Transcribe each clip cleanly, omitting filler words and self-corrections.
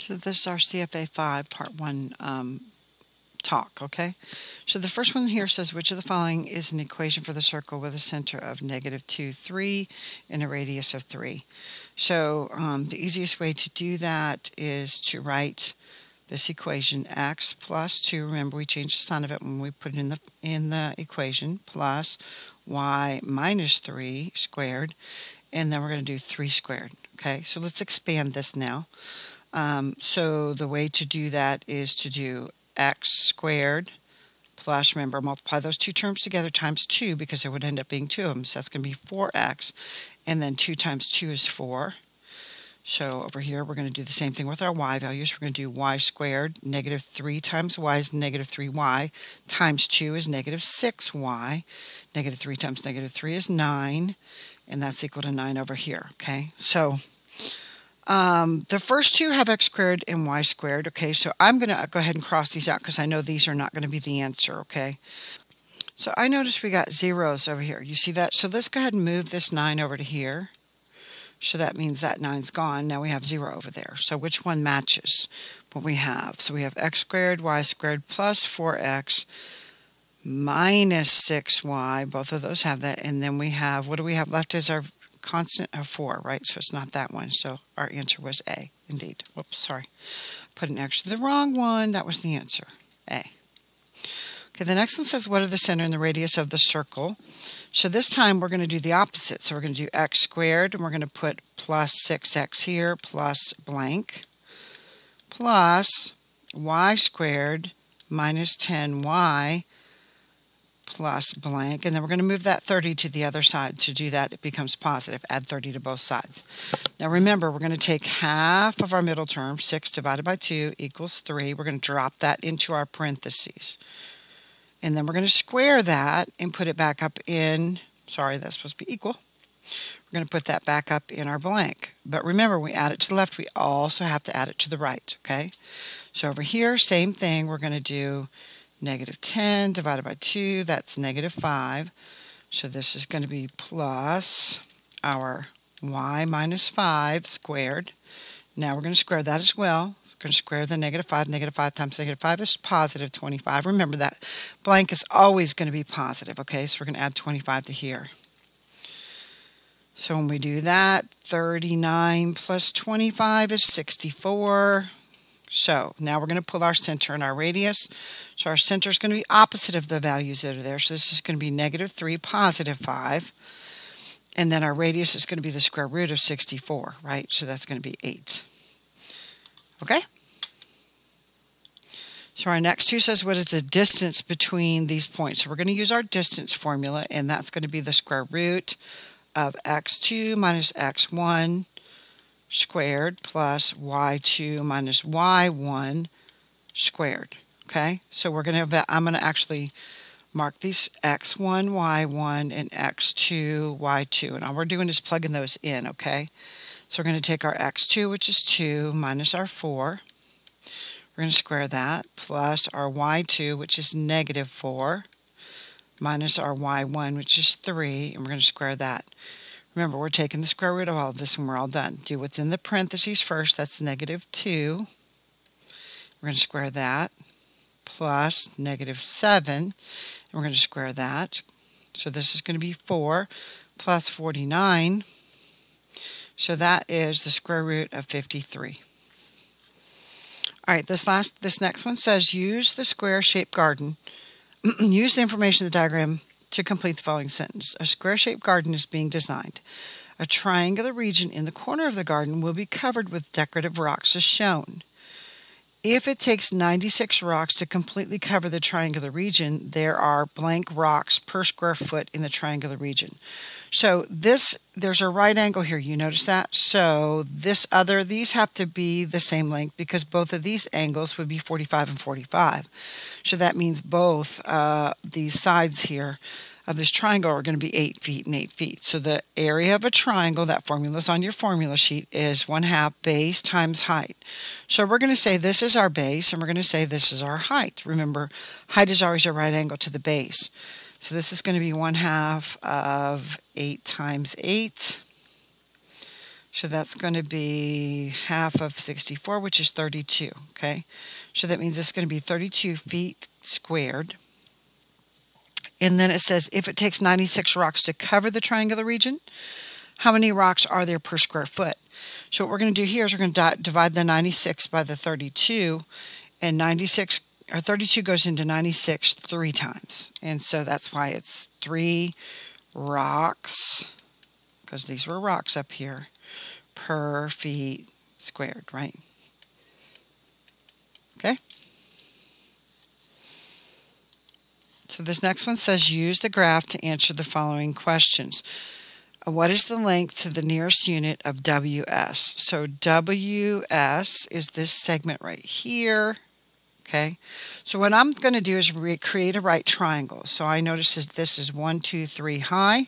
So this is our CFA 5 Part 1 talk, okay? So the first one here says, which of the following is an equation for the circle with a center of -2, 3 and a radius of 3? So the easiest way to do that is to write this equation, x plus 2, remember we changed the sign of it when we put it in the equation, plus y minus 3 squared, and then we're going to do 3 squared, okay? So let's expand this now. So the way to do that is to do x squared plus, remember, multiply those two terms together times 2 because there would end up being 2 of them. So that's going to be 4x. And then 2 times 2 is 4. So over here, we're going to do the same thing with our y values. We're going to do y squared. -3 times y is -3y. Times 2 is -6y. -3 times -3 is 9. And that's equal to 9 over here. Okay, so the first two have x squared and y squared, okay? So I'm going to go ahead and cross these out because I know these are not going to be the answer, okay? So I noticed we got zeros over here. You see that? So let's go ahead and move this 9 over to here. So that means that 9's gone. Now we have 0 over there. So which one matches what we have? So we have x squared, y squared plus 4x minus 6y. Both of those have that. And then we have, what do we have left as our constant of 4, right? So it's not that one. So our answer was A, indeed. Whoops, sorry. Put an X to the wrong one. That was the answer, A. Okay, the next one says, what are the center and the radius of the circle? So this time we're going to do the opposite. So we're going to do x squared, and we're going to put plus 6x here, plus blank, plus y squared minus 10y, plus blank, and then we're going to move that 30 to the other side. To do that, it becomes positive. Add 30 to both sides. Now remember, we're going to take half of our middle term, 6 divided by 2 equals 3. We're going to drop that into our parentheses. And then we're going to square that and put it back up in, sorry, that's supposed to be equal. We're going to put that back up in our blank. But remember, we add it to the left, we also have to add it to the right, okay? So over here, same thing, we're going to do -10 divided by 2, that's -5. So this is going to be plus our y minus 5 squared. Now we're going to square that as well. We're going to square the -5. -5 times -5 is positive 25. Remember that blank is always going to be positive, okay? So we're going to add 25 to here. So when we do that, 39 plus 25 is 64. So now we're going to pull our center and our radius. So our center is going to be opposite of the values that are there. So this is going to be -3, +5. And then our radius is going to be the square root of 64, right? So that's going to be 8. Okay? So our next two says, what is the distance between these points? So we're going to use our distance formula, and that's going to be the square root of x2 minus x1 squared plus y2 minus y1 squared. Okay, so we're going to have that. I'm going to actually mark these x1, y1, and x2, y2. And all we're doing is plugging those in, okay? So we're going to take our x2, which is 2, minus our 4. We're going to square that, plus our y2, which is -4, minus our y1, which is 3, and we're going to square that. Remember, we're taking the square root of all of this and we're all done. Do what's in the parentheses first. That's -2. We're going to square that. Plus -7. And we're going to square that. So this is going to be 4 plus 49. So that is the square root of 53. All right, this next one says, use the square-shaped garden. Use the information in the diagram to complete the following sentence. A square-shaped garden is being designed. A triangular region in the corner of the garden will be covered with decorative rocks as shown. If it takes 96 rocks to completely cover the triangular region, there are blank rocks per square foot in the triangular region. So there's a right angle here. You notice that? So these have to be the same length because both of these angles would be 45 and 45. So that means both these sides here of this triangle are going to be 8 feet and 8 feet. So the area of a triangle, that formula is on your formula sheet, is 1/2 base times height. So we're going to say this is our base, and we're going to say this is our height. Remember, height is always a right angle to the base. So this is going to be 1/2 of 8 times 8. So that's going to be half of 64, which is 32, okay? So that means it's going to be 32 feet squared. And then it says, if it takes 96 rocks to cover the triangular region, how many rocks are there per square foot? So what we're going to do here is we're going to divide the 96 by the 32, and 32 goes into 96 3 times. And so that's why it's 3 rocks, because these were rocks up here, per feet squared, right? Okay. So this next one says, use the graph to answer the following questions. What is the length to the nearest unit of WS? So WS is this segment right here. Okay. So what I'm going to do is create a right triangle. So I notice this is 1, 2, 3 high.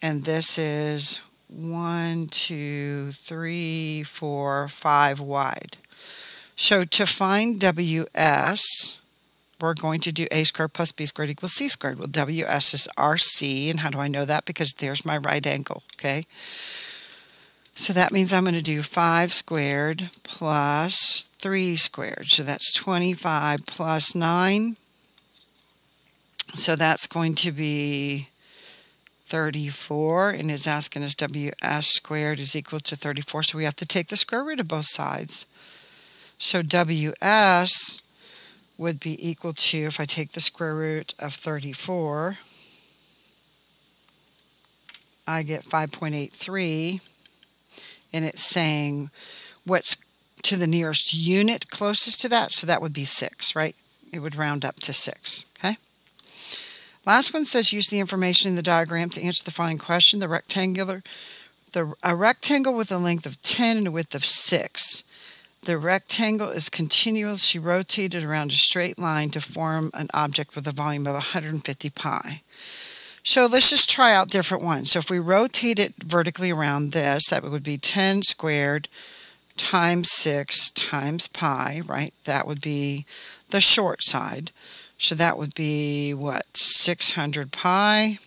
And this is 1, 2, 3, 4, 5 wide. So to find WS, we're going to do a squared plus b squared equals c squared. Well, WS is RC, and how do I know that? Because there's my right angle, okay? So that means I'm going to do 5 squared plus 3 squared. So that's 25 plus 9. So that's going to be 34, and it's asking us WS squared is equal to 34. So we have to take the square root of both sides. So WS would be equal to, if I take the square root of 34, I get 5.83, and it's saying what's to the nearest unit closest to that, so that would be 6, right? It would round up to 6, okay? Last one says, use the information in the diagram to answer the following question. A rectangle with a length of 10 and a width of 6. The rectangle is continuously rotated around a straight line to form an object with a volume of 150 pi. So let's just try out different ones. So if we rotate it vertically around this, that would be 10 squared times 6 times pi, right? That would be the short side. So that would be, what, 600 pi?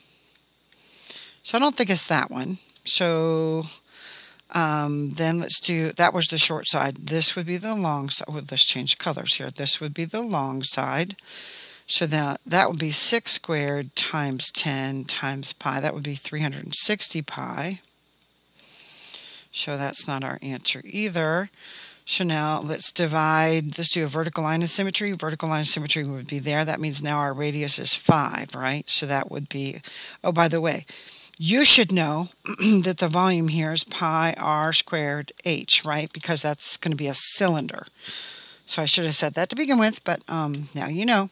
So I don't think it's that one. So then let's do, that was the short side. This would be the long side. Well, let's change colors here. This would be the long side. So that would be 6 squared times 10 times pi. That would be 360 pi. So that's not our answer either. So now let's do a vertical line of symmetry. Vertical line of symmetry would be there. That means now our radius is 5, right? So that would be, oh, by the way, you should know that the volume here is pi r squared h, right? Because that's going to be a cylinder. So I should have said that to begin with, but now you know.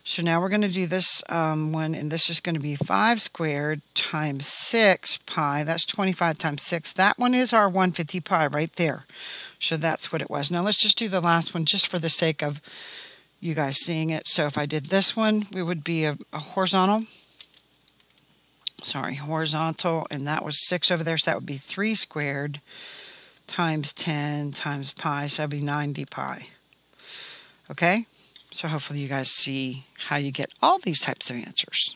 So now we're going to do this one, and this is going to be 5 squared times 6 pi. That's 25 times 6. That one is our 150 pi right there. So that's what it was. Now let's just do the last one just for the sake of you guys seeing it. So if I did this one, it would be a horizontal. Horizontal, and that was 6 over there, so that would be 3 squared times 10 times pi, so that would be 90 pi. Okay? So hopefully you guys see how you get all these types of answers.